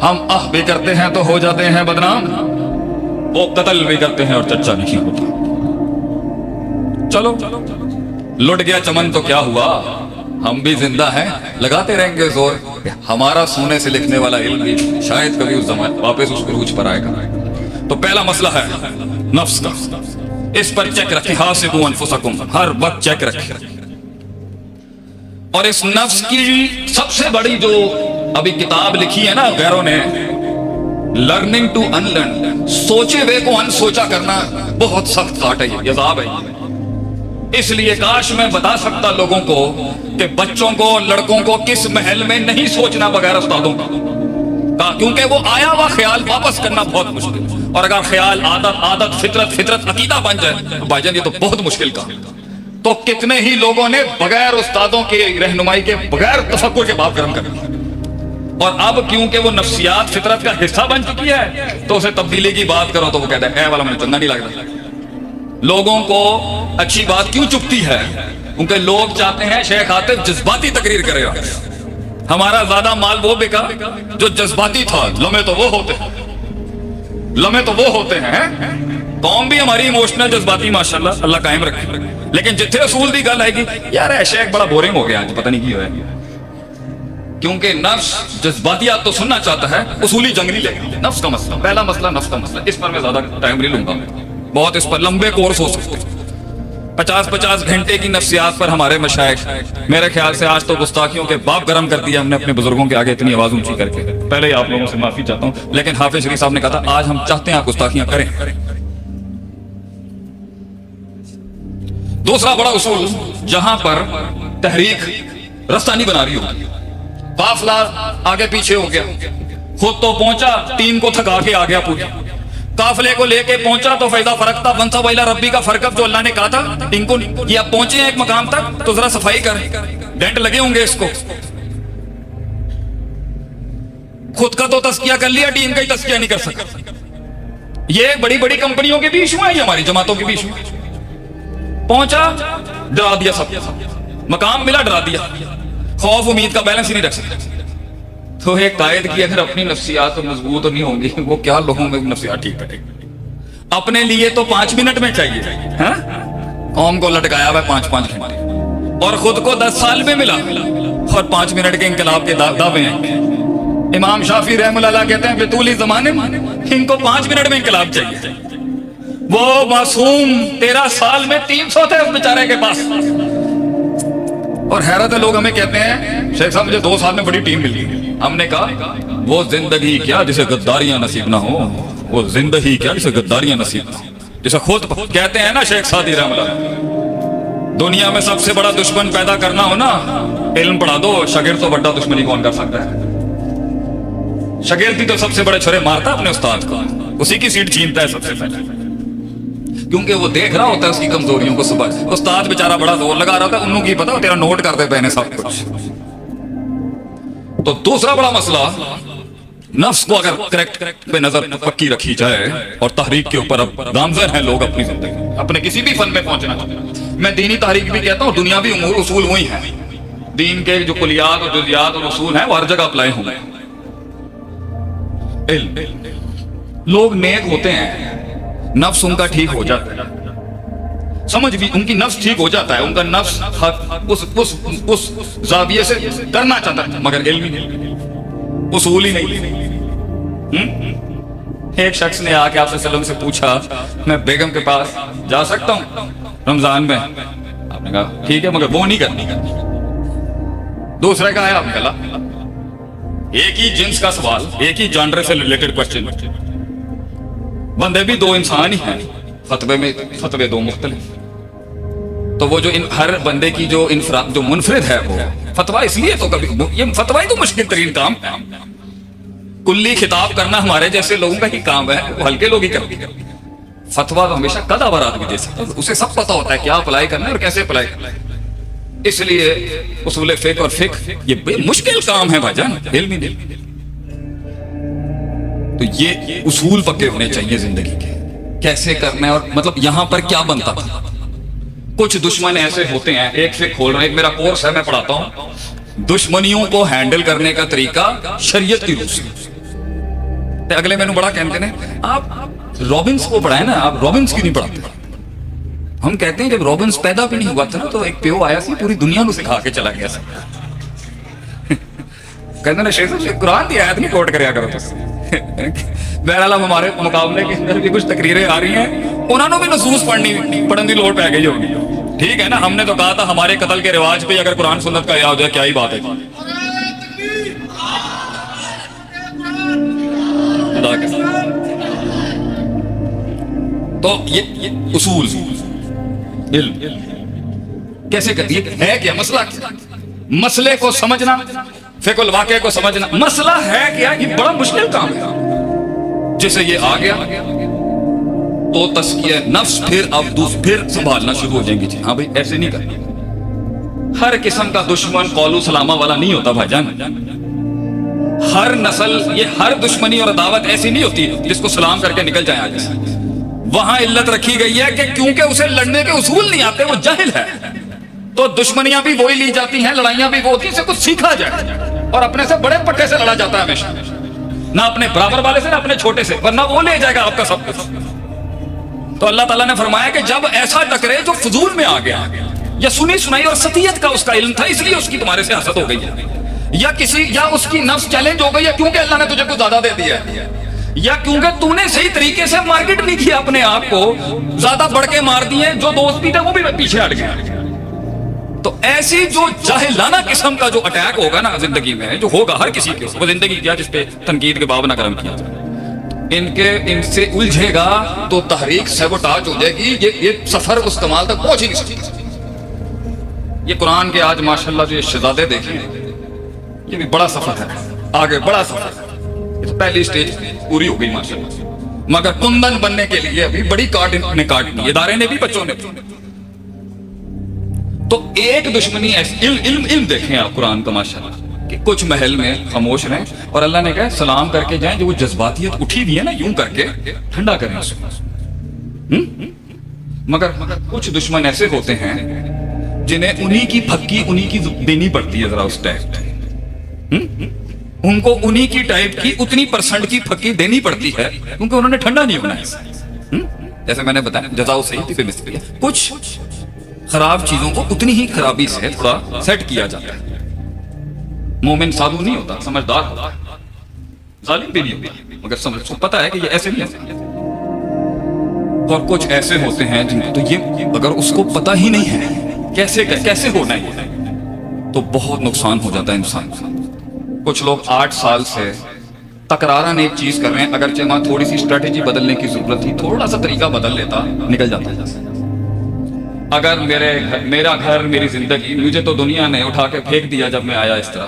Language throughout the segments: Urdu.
ہم آہ بھی کرتے ہیں تو ہو جاتے ہیں بدنام، وہ قتل بھی کرتے ہیں اور چچا نہیں ہوتا۔ چلو لٹ گیا چمن تو کیا ہوا، ہم بھی زندہ ہیں، لگاتے رہیں گے زور۔ ہمارا سونے سے لکھنے والا علم بھی شاید کبھی اس زمان واپس اس عروج پر آئے گا۔ تو پہلا مسئلہ ہے نفس کا، اس پر چیک رکھیں، حاسبوا انفسکم، ہر وقت چیک رکھیں۔ اور اس نفس کی سب سے بڑی جو ابھی کتاب لکھی ہے نا غیروں نے، لرننگ ٹو ان لرن، سوچے ہوئے کو ان سوچا کرنا بہت سخت کاٹ ہے، یہ عذاب ہے۔ اس لیے کاش میں بتا سکتا لوگوں کو کہ بچوں کو لڑکوں کو کس محل میں نہیں سوچنا بغیر استادوں کا، کیونکہ وہ آیا ہوا خیال واپس کرنا بہت مشکل، اور اگر خیال عادت فطرت عقیدہ بن جائے تو بھائی جان یہ تو بہت مشکل کا۔ تو کتنے ہی لوگوں نے بغیر استادوں کی رہنمائی کے بغیر تفکر کے باپ گرم کر دیا، اور اب کیونکہ وہ نفسیات فطرت کا حصہ بن چکی ہے تو اسے تبدیلی کی بات کرو تو وہ کہتا ہے اے والا مجھے چنگا نہیں لگ رہا۔ لوگوں کو اچھی بات کیوں چپتی ہے؟ کیونکہ لوگ چاہتے ہیں شیخ عاطف جذباتی تقریر کرے گا، ہمارا زیادہ مال وہ بکا جو جذباتی تھا، لمحے تو وہ ہوتے ہیں۔ قوم بھی ہماری ایموشنل جذباتی ماشاءاللہ اللہ قائم رکھے، لیکن جتنے اصول دی گل آئے گی یار اے شیخ بڑا بورنگ ہو گیا آج، پتہ نہیں کی ہوا ہے، کیونکہ نفس جذباتیات تو سننا چاہتا ہے، اصولی جنگ نہیں لے گا۔ نفس کا مسئلہ، پہلا مسئلہ نفس کا مسئلہ، اس پر میں زیادہ ٹائم نہیں لوں گا، بہت اس پر لمبے کورس ہو سکتے ہیں، 50 گھنٹے کی نفسیات پر ہمارے مشائخ، میرے خیال سے آج تو گستاخیوں کے باپ گرم کر دیا ہم نے اپنے بزرگوں کے آگے اتنی آواز اونچی کر کے۔ پہلے ہی آپ لوگوں سے معافی چاہتا ہوں، لیکن حافظ شریف صاحب نے کہا تھا آج ہم چاہتے ہیں آپ گستاخیاں کریں۔ دوسرا بڑا اصول، جہاں پر تحریک رستہ نہیں بنا رہی ہوگی، قافلہ آگے پیچھے ہو گیا، خود تو پہنچا ٹیم کو تھکا کے آ گیا، پوری قافلے کو لے کے پہنچا تو فیضا فرقتا بنسا ویلا ربی کا فرق اب جو اللہ نے کہا تھا ٹیم کو یہ اب پہنچے ہیں ایک مقام تک تو ذرا صفائی کر، ڈینٹ لگے ہوں گے اس کو، خود کا تو تزکیہ کر لیا، ٹیم کا ہی تزکیہ نہیں کر سکا۔ یہ بڑی بڑی کمپنیوں کے بھی ایشو ہیں، یہ ہماری جماعتوں کے بھی ایشو ہیں۔ پہنچا ڈرا دیا، سب مقام ملا ڈرا دیا، خوف امید کا بیلنس ہی نہیں رکھ سکتا۔ تو ایک قائد کی اگر اپنی نفسیات مضبوط نہیں ہوں گی وہ کیا لوگوں میں نفسیات ٹھیک کرے گی؟ اپنے لیے تو 5 منٹ میں چاہیے، قوم کو لٹکایا ہوا 5 گھنٹے، اور خود کو 10 سال میں ملا، اور 5 منٹ کے انقلاب کے دعوے ہیں۔ امام شافعی رحمہ اللہ کہتے ہیں بطول زمانے میں ان کو 5 منٹ میں انقلاب چاہیے۔ وہ معصوم 13 سال میں 300 تھے اس بیچارے کے پاس، اور حیرت ہے لوگ ہمیں کہتے ہیں شیخ صاحب مجھے 2 سال میں بڑی ٹیم ملی۔ ہم نے کہا وہ زندگی کیا جسے غداریاں نصیب نہ ہو، وہ زندگی کیا جسے غداریاں نصیب نہ ہو، جسے خود کہتے ہیں نا شیخ سعدی رحمہ اللہ، دنیا میں سب سے بڑا دشمن پیدا کرنا ہو نا علم پڑھا دو، شاگرد تو بڑا دشمنی کون کر سکتا ہے؟ شاگرد بھی تو سب سے بڑے چھرے مارتا ہے اپنے استاد کو، اسی کی سیٹ چھینتا ہے سب سے پہلے، کیونکہ وہ دیکھ رہا ہوتا ہے اس کی کمزوریوں کو۔ صبح استاد بیچارہ بڑا زور لگا رہا ہوتا ہے، انہوں کی پتا تیرا نوٹ کرتے پہ نے سب کچھ۔ تو دوسرا بڑا مسئلہ، نفس کو اگر کریکٹ پہ نظر پکی رکھی جائے، اور تحریک کے اوپر اب گامزن ہیں لوگ اپنی زندگی اپنے کسی بھی فن میں پہنچنا چاہتے ہیں۔ میں دینی تحریک بھی کہتا ہوں، دنیاوی امور اصول وہی ہیں، دین کے جو کلیات اور جزیات اور اصول ہیں وہ ہر جگہ اپلائی ہوں گے۔ علم، لوگ نیک ہوتے ہیں، نفس ان کا ٹھیک ہو جاتا ہے، سمجھ بھی ان کی نفس ٹھیک ہو جاتا ہے، ان کا نفس اس زاویے سے کرنا چاہتا ہے، مگر علم ہی نہیں، اصول ہی نہیں۔ ایک شخص نے آ کے آپ سے سے پوچھا میں بیگم کے پاس جا سکتا ہوں رمضان میں؟ آپ نے کہا ٹھیک ہے مگر وہ نہیں کرنی۔ دوسرے کا ہے، آپ نے کہا ایک ہی جنس کا سوال، ایک ہی جانڈر سے ریلیٹڈ کوسچن، بندے بھی 2 انسان ہی ہیں، فتوے 2 مختلف۔ تو وہ جو ہر بندے کی جو منفرد ہے وہ فتویٰ، اس لیے تو کبھی یہ فتویٰ ہی تو مشکل ترین کام ہے، کلی خطاب کرنا ہمارے جیسے لوگوں کا ہی کام ہے، وہ ہلکے لوگ ہی کرتے ہیں۔ فتویٰ تو ہمیشہ قضا برات بھی دے سکتا ہے، اسے سب پتا ہوتا ہے کیا اپلائی کرنا ہے اور کیسے اپلائی کرنا ہے۔ اس لیے اصول فقہ اور فقہ یہ بے مشکل کام ہے بھائی جان، علم ہی نہیں۔ تو یہ اصول پکے ہونے چاہیے زندگی کے، کیسے کرنا ہے، اور مطلب یہاں پر کیا بنتا تھا۔ کچھ دشمن ایسے ہوتے ہیں، ایک سے کھول رہے ہیں، ایک میرا کورس ہے میں پڑھاتا ہوں دشمنیوں کو ہینڈل کرنے کا طریقہ شریعت کی روح سے، تے اگلے مینوں بڑا کہتے ہیں آپ رابنس کو پڑھائے نا, آپ رابنس کیوں نہیں پڑھاتے؟ ہم کہتے ہیں جب رابنس پیدا بھی نہیں ہوا تھا نا تو ایک پیو آیا سی پوری دنیا کو سکھا کے چلا گیا سی. کہتے ہیں شیخ صاحب قرآن کی آیت نہیں کوٹ کریا کرو تو. بہرحال ہمارے مقابلے کے اندر بھی کچھ تقریریں آ رہی ہیں, انہوں نے بھی نصوص پڑھنے کی لوڑ پہ گئی ہوگی. ٹھیک ہے نا, ہم نے تو کہا تھا ہمارے قتل کے رواج پہ اگر قرآن سنت کا یاد ہے کیا ہی بات ہے. تو یہ اصول علم کیسے کرتی ہے کیا مسئلہ کیا؟ مسئلے کو سمجھنا, فقہ الواقع کو سمجھنا. مسئلہ ہے کیا, یہ بڑا مشکل کام ہے. جسے یہ آ گیا تو تزکیہ نفس پھر سنبھالنا شروع ہو جائیں گی. جی ہاں بھائی ایسے نہیں کرنا. ہر قسم کا دشمن قول و سلامہ والا نہیں ہوتا بھائی جان. ہر نسل یہ ہر دشمنی اور عداوت ایسی نہیں ہوتی جس کو سلام کر کے نکل جائے آگے سے. وہاں علت رکھی گئی ہے کہ کیونکہ اسے لڑنے کے اصول نہیں آتے, وہ جاہل ہے, تو دشمنیاں بھی وہی لی جاتی ہیں, لڑائیاں بھی وہ ہوتی ہیں, اسے کچھ سیکھا جائے. اور اپنے سے بڑے پٹے سے لڑا جاتا ہے ہمیشہ, نہ اپنے برابر والے سے نہ اپنے چھوٹے سے, ورنہ وہ لے جائے گا آپ کا سب کچھ. تو اللہ تعالیٰ نے فرمایا کہ جب ایسا ٹکرے جو فضول میں آ گیا, یا سنی سنائی اور سطحیت کا اس کا علم تھا اس لیے اس کی تمہارے سے حسد ہو گئی ہے, یا اس کی نفس چیلنج ہو گئی ہے کیونکہ اللہ نے تجھے کچھ زیادہ دے دیا ہے, یا کیونکہ تو نے صحیح طریقے سے مارکیٹ نہیں کیا اپنے آپ کو, زیادہ بڑھ کے مار دیے, جو دوست بھی تھے وہ بھی پیچھے ہٹ گئے. تو ایسی جو جاہلانہ قسم کا جو اٹیک ہوگا نا زندگی میں, جو ہوگا ہر کسی کے, وہ زندگی کیا جس پہ تنقید کے باب نہ کرم کیا جائے, ان سے الجھے گا تو تحریک سیبوٹاج ہو جائے گی. یہ سفر اس کمال تک پہنچ ہی نہیں سکتی. یہ قرآن کے آج ماشاءاللہ جو یہ شہزادے دیکھیں, یہ بھی بڑا سفر ہے, آگے بڑا سفر ہے. پہلی سٹیج پوری ہو گئی ماشاءاللہ, مگر کندن بننے کے لیے ابھی بڑی کاٹ نے کاٹنی, ادارے نے بھی بچوں نے بھی. تو ایک دشمنی ایسی علم دیکھیں آپ قرآن کا ماشاءاللہ, کہ کچھ محل میں خاموش رہیں اور اللہ نے کہا سلام کر کے جائیں, جو وہ جذباتیت اٹھی ہوئی ہے نا یوں کر کے ٹھنڈا کریں اس کو. مگر کچھ دشمن ایسے ہوتے ہیں جنہیں انہی کی پھکی انہی کی دینی پڑتی ہے ذرا اس ٹائپ, ان کو انہی کی ٹائپ کی اتنی پرسنٹ کی پھکی دینی پڑتی ہے کیونکہ انہوں نے ٹھنڈا نہیں ہونا ہے. جیسے میں نے بتایا جزاؤ صحیح پہ مثل, کچھ خراب چیزوں کو اتنی ہی خرابی سے تھوڑا سیٹ کیا جاتا ہے. مومن سادھو نہیں ہوتا, سمجھدار ہوتا ہے, ظالم بھی نہیں ہوتا, مگر سمجھ کو پتا ہے کہ یہ ایسے نہیں ہے. اور کچھ ایسے ہوتے ہیں جن تو یہ اگر اس کو پتا ہی نہیں ہے کیسے ہونا ہے تو بہت نقصان ہو جاتا ہے انسان کا. کچھ لوگ 8 سال سے تکرارن ایک چیز کر رہے ہیں, اگرچہ وہاں تھوڑی سی اسٹریٹجی بدلنے کی ضرورت تھی, تھوڑا سا طریقہ بدل لیتا نکل جاتا ہے. اگر میرا گھر میری زندگی, مجھے تو دنیا نے اٹھا کے پھینک دیا جب میں آیا اس طرح,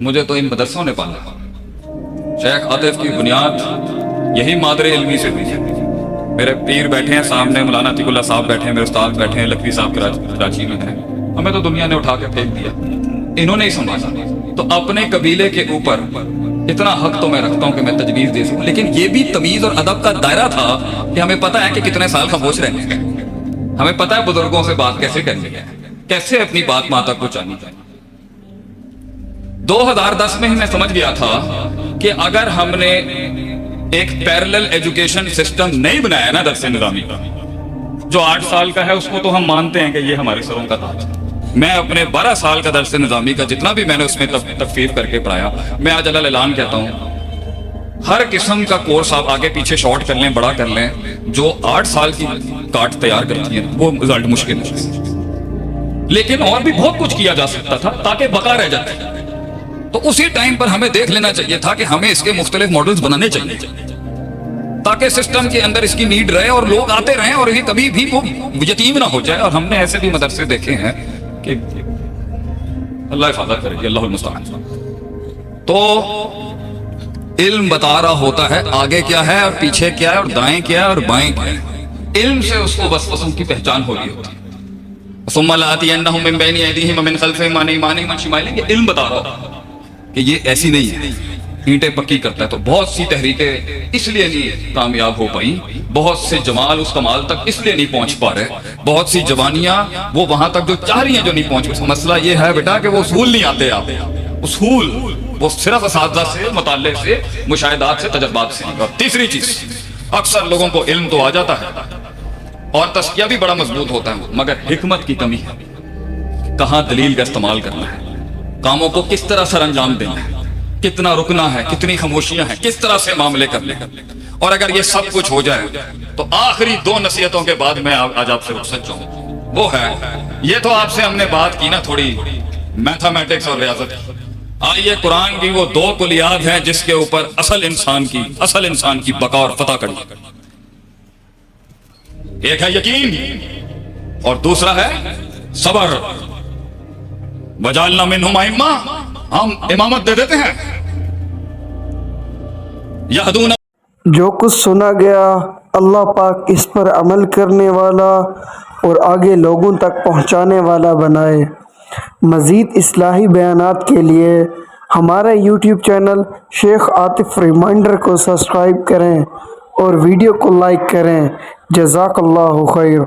مجھے تو ان مدرسوں نے پالا. شیخ عاطف کی بنیاد یہی مادر علمی سے ہوئی ہے. میرے پیر بیٹھے ہیں سامنے, مولانا عتیق اللہ صاحب بیٹھے ہیں, میرے استاد بیٹھے ہیں, لکھوی صاحب کراچی میں ہیں. ہمیں تو دنیا نے اٹھا کے پھینک دیا, انہوں نے ہی سنبھالا. تو اپنے قبیلے کے اوپر اتنا حق تو میں رکھتا ہوں کہ میں تجویز دے سکوں, لیکن یہ بھی تمیز اور ادب کا دائرہ تھا کہ ہمیں پتہ ہے کہ کتنے سال خاموش رہنے ہیں, ہمیں پتہ ہے بزرگوں سے بات کیسے کرنی ہے, کیسے اپنی بات ماں تک پہنچانی ہے. 2010 میں میں سمجھ گیا تھا کہ اگر ہم نے ایک پیرلل ایجوکیشن سسٹم نہیں بنایا نا درس نظامی کا, جو 8 سال کا ہے اس کو تو ہم مانتے ہیں کہ یہ ہمارے سروں کا تاج ہے. میں اپنے 12 سال کا درس نظامی کا جتنا بھی میں نے اس میں تخفیف کر کے پڑھایا, میں آج اللہ اعلان کہتا ہوں ہر قسم کا کورس آپ آگے پیچھے شارٹ کر لیں, بڑا کر لیں, جو 8 سال کی کاٹ تیار کرتی ہیں وہ رزلٹ مشکل ہے. لیکن اور بھی بہت کچھ کیا جا سکتا تھا تاکہ بقا رہ جاتے. تو اسی ٹائم پر ہمیں دیکھ لینا چاہیے تھا کہ ہمیں اس کے مختلف ماڈلز بنانے چاہیے تاکہ سسٹم کے اندر اس کی نیڈ رہے اور لوگ آتے رہیں اور یہ کبھی بھی وہ یتیم نہ ہو جائے. اور ہم نے ایسے بھی مدرسے دیکھے ہیں کہ اللہ حفاظت کرے, اللہ المستعان. تو علم بتا رہا ہوتا ہے آگے کیا ہے اور پیچھے کیا ہے اور دائیں کیا ہے اور بائیں کیا ہے. علم سے اس کو وسوسوں کی پہچان ہو رہی ہوتی ہے. ثم لآتینہم من بین ایدیہم ومن خلفہم وعن ایمانہم وعن شمائلہم, یہ علم بتا رہا کہ یہ ایسی نہیں ہے, اینٹیں پکی کرتا ہے. تو بہت سی تحریکیں اس لیے نہیں کامیاب ہو پائیں, بہت سے جمال اس کمال تک اس لیے نہیں پہنچ پا رہے, بہت سی جوانیاں وہ وہاں تک جو چاہ رہی ہیں جو نہیں پہنچ. مسئلہ یہ ہے بیٹا کہ وہ اصول نہیں آتے. آپ اصول وہ صرف اساتذہ سے، مطالعے سے، مشاہدات سے، تجربات سے. اور تیسری چیز، اکثر لوگوں کو علم تو آ جاتا ہے اور تزکیہ بھی بڑا مضبوط ہوتا ہے، مگر حکمت کی کمی ہے. کہاں دلیل کا استعمال کرنا ہے، کاموں کو کس طرح سر انجام دینا ہے، کتنا رکنا ہے، کتنی خاموشیاں ہیں، کس طرح سے معاملے کرنے ہیں. اور اگر یہ سب کچھ ہو جائے تو آخری 2 نصیحتوں کے بعد میں آج آپ سے رخصت چاہوں. وہ ہے، یہ تو آپ سے ہم نے بات کی نا تھوڑی میتھمیٹکس اور ریاضت کی. آئیے قرآن کی وہ 2 کلیات ہیں جس کے اوپر اصل انسان کی بقا اور فتح کڑی. ایک ہے یقین اور دوسرا ہے صبر. وجعلنا منہم ائمہ، ہم امامت دے دیتے ہیں. یہدون، جو کچھ سنا گیا اللہ پاک اس پر عمل کرنے والا اور آگے لوگوں تک پہنچانے والا بنائے. مزید اصلاحی بیانات کے لیے ہمارا یوٹیوب چینل شیخ عاطف ریمائنڈر کو سبسکرائب کریں اور ویڈیو کو لائک کریں. جزاک اللہ خیر.